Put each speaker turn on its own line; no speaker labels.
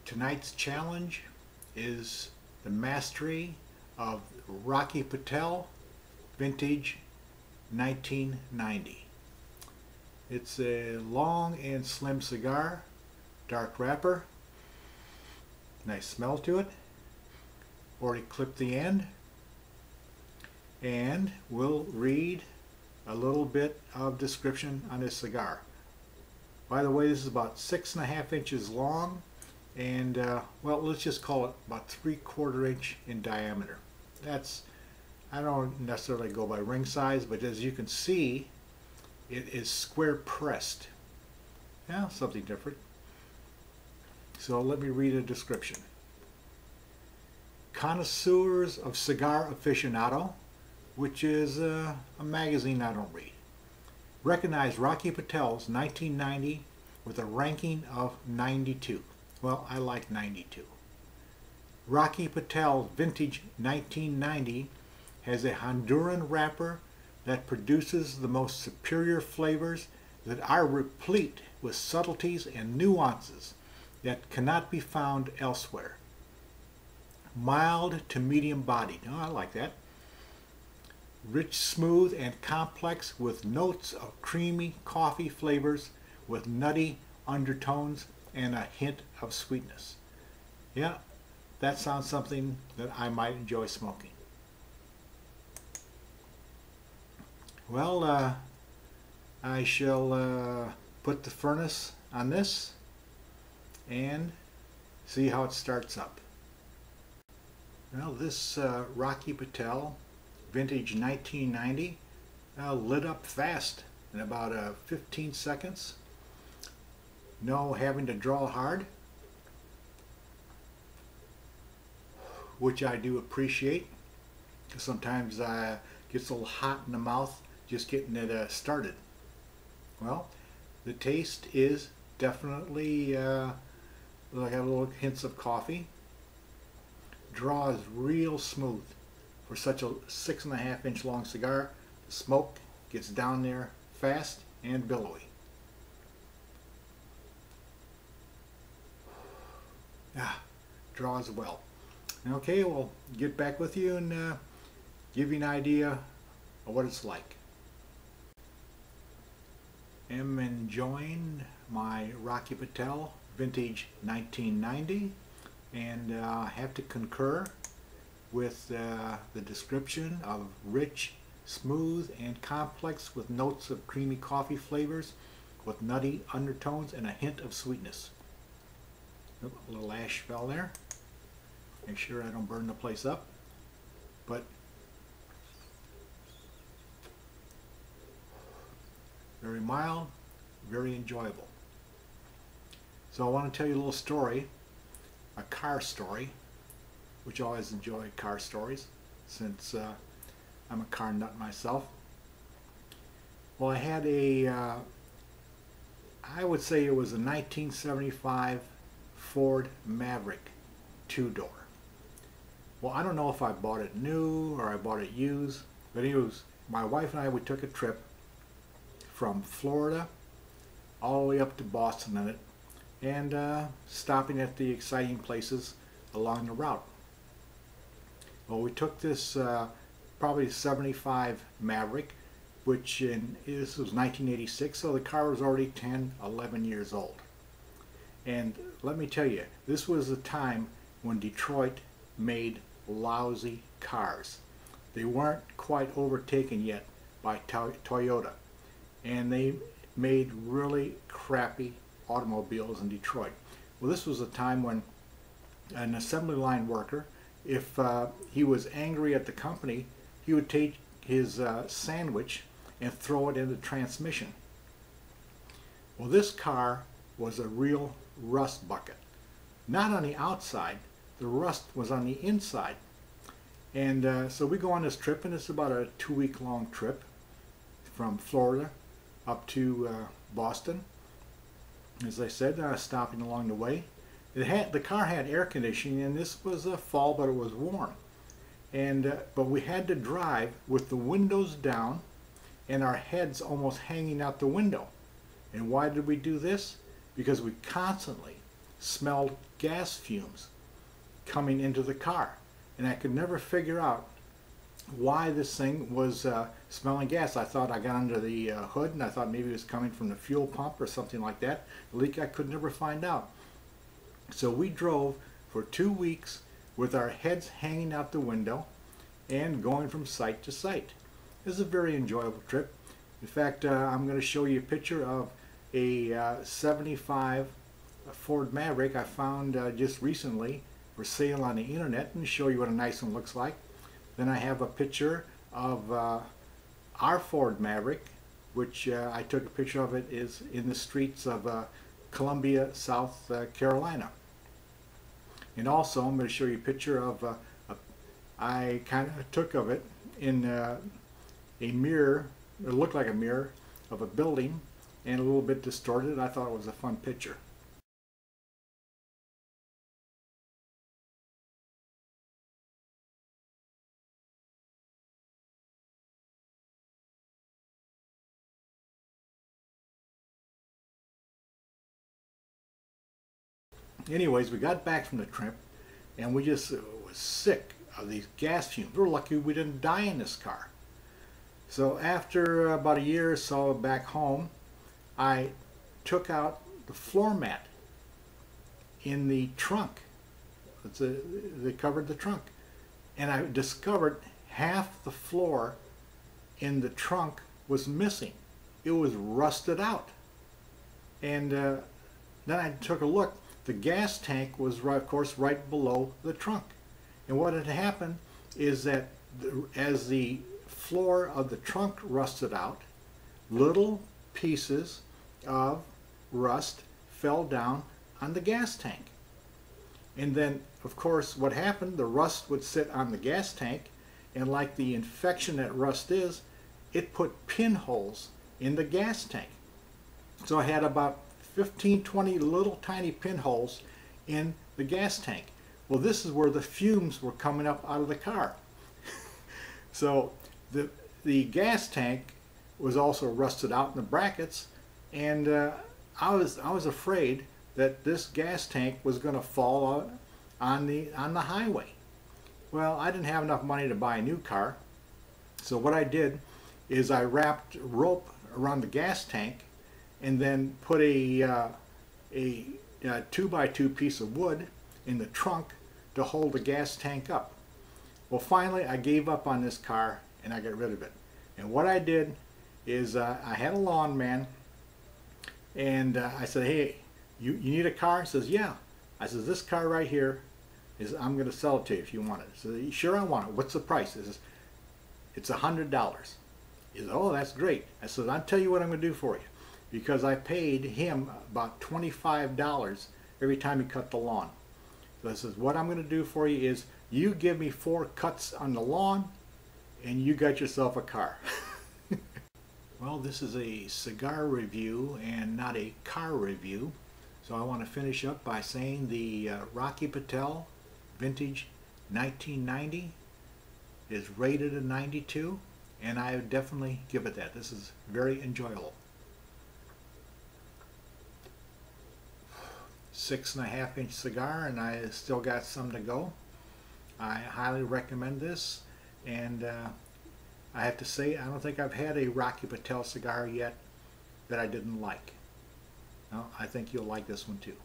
Tonight's challenge is the mastery of Rocky Patel Vintage 1990. It's a long and slim cigar, dark wrapper, nice smell to it. Already clipped the end, and we'll read a little bit of description on this cigar. By the way, this is about 6.5 inches long, and well, let's just call it about 3/4 inch in diameter. I don't necessarily go by ring size, but as you can see, it is square pressed. Yeah, something different. So let me read a description. Connoisseurs of Cigar Aficionado, which is a magazine I don't read, recognize Rocky Patel's 1990 with a ranking of 92. Well, I like 92. Rocky Patel Vintage 1990 has a Honduran wrapper that produces the most superior flavors that are replete with subtleties and nuances that cannot be found elsewhere. Mild to medium bodied. Oh, I like that. Rich, smooth, and complex with notes of creamy coffee flavors with nutty undertones and a hint of sweetness. Yeah, that sounds something that I might enjoy smoking. Well, I shall put the furnace on this and see how it starts up. Well, this Rocky Patel Vintage 1990 lit up fast in about 15 seconds. No having to draw hard, which I do appreciate, because sometimes it gets a little hot in the mouth just getting it started. Well, the taste is definitely like a little hints of coffee. Draw is real smooth for such a 6.5 inch long cigar. The smoke gets down there fast and billowy. Draws well. Okay, we'll get back with you and give you an idea of what it's like. I'm enjoying my Rocky Patel Vintage 1990, and have to concur with the description of rich, smooth, and complex with notes of creamy coffee flavors with nutty undertones and a hint of sweetness. Oh, a little ash fell there. Make sure I don't burn the place up. But very mild, very enjoyable. So I want to tell you a little story, a car story, which I always enjoy car stories since I'm a car nut myself. Well, I had I would say it was a 1975 Ford Maverick 2-door. Well, I don't know if I bought it new or I bought it used, but my wife and I, we took a trip from Florida all the way up to Boston in it, and stopping at the exciting places along the route. Well, we took this probably 75 Maverick, which this was 1986, so the car was already 10-11 years old. And let me tell you, this was a time when Detroit made lousy cars. They weren't quite overtaken yet by Toyota, and they made really crappy automobiles in Detroit. Well, this was a time when an assembly line worker, if he was angry at the company, he would take his sandwich and throw it in the transmission. Well, this car was a real rust bucket. Not on the outside, the rust was on the inside. And so we go on this trip, and it's about a 2-week long trip from Florida up to Boston. As I said, stopping along the way. The car had air conditioning, and this was a fall, but it was warm. And but we had to drive with the windows down and our heads almost hanging out the window. And why did we do this? Because we constantly smelled gas fumes coming into the car. And I could never figure out why this thing was smelling gas. I thought I got under the hood and I thought maybe it was coming from the fuel pump or something like that. The leak I could never find out. So we drove for 2 weeks with our heads hanging out the window and going from site to site. It was a very enjoyable trip. In fact, I'm going to show you a picture of a 75 Ford Maverick I found just recently for sale on the internet, and show you what a nice one looks like. Then I have a picture of our Ford Maverick, which I took a picture of. It is in the streets of Columbia, South Carolina. And also I'm going to show you a picture of I kind of took of it in a mirror. It looked like a mirror of a building and a little bit distorted. I thought it was a fun picture. Anyways, we got back from the trip and we just was sick of these gas fumes. We're lucky we didn't die in this car. So after about a year or so back home, I took out the floor mat in the trunk. They covered the trunk. And I discovered half the floor in the trunk was missing. It was rusted out. And then I took a look. The gas tank was, of course, right below the trunk. And what had happened is that as the floor of the trunk rusted out, little pieces of rust fell down on the gas tank. And then, of course, what happened, the rust would sit on the gas tank, and like the infection that rust is, it put pinholes in the gas tank. So I had about 15-20 little tiny pinholes in the gas tank. Well, this is where the fumes were coming up out of the car. So the gas tank was also rusted out in the brackets, and I was afraid that this gas tank was going to fall out on the highway. Well, I didn't have enough money to buy a new car, so what I did is I wrapped rope around the gas tank and then put a 2x2 piece of wood in the trunk to hold the gas tank up. Well, finally I gave up on this car and I got rid of it. And what I did is I had a lawn man, and I said, hey, you need a car? He says, yeah. I says, this car right here I'm going to sell it to you if you want it. So, sure, I want it. What's the price? He says, it's $100. He says, oh, that's great. I said, I'll tell you what I'm going to do for you. Because I paid him about $25 every time he cut the lawn. So I says, what I'm going to do for you is you give me 4 cuts on the lawn and you got yourself a car. Well, this is a cigar review and not a car review. So I want to finish up by saying the Rocky Patel Vintage 1990 is rated a 92, and I would definitely give it that. This is very enjoyable. 6.5-inch cigar, and I still got some to go. I highly recommend this, and I have to say I don't think I've had a Rocky Patel cigar yet that I didn't like. No, I think you'll like this one too.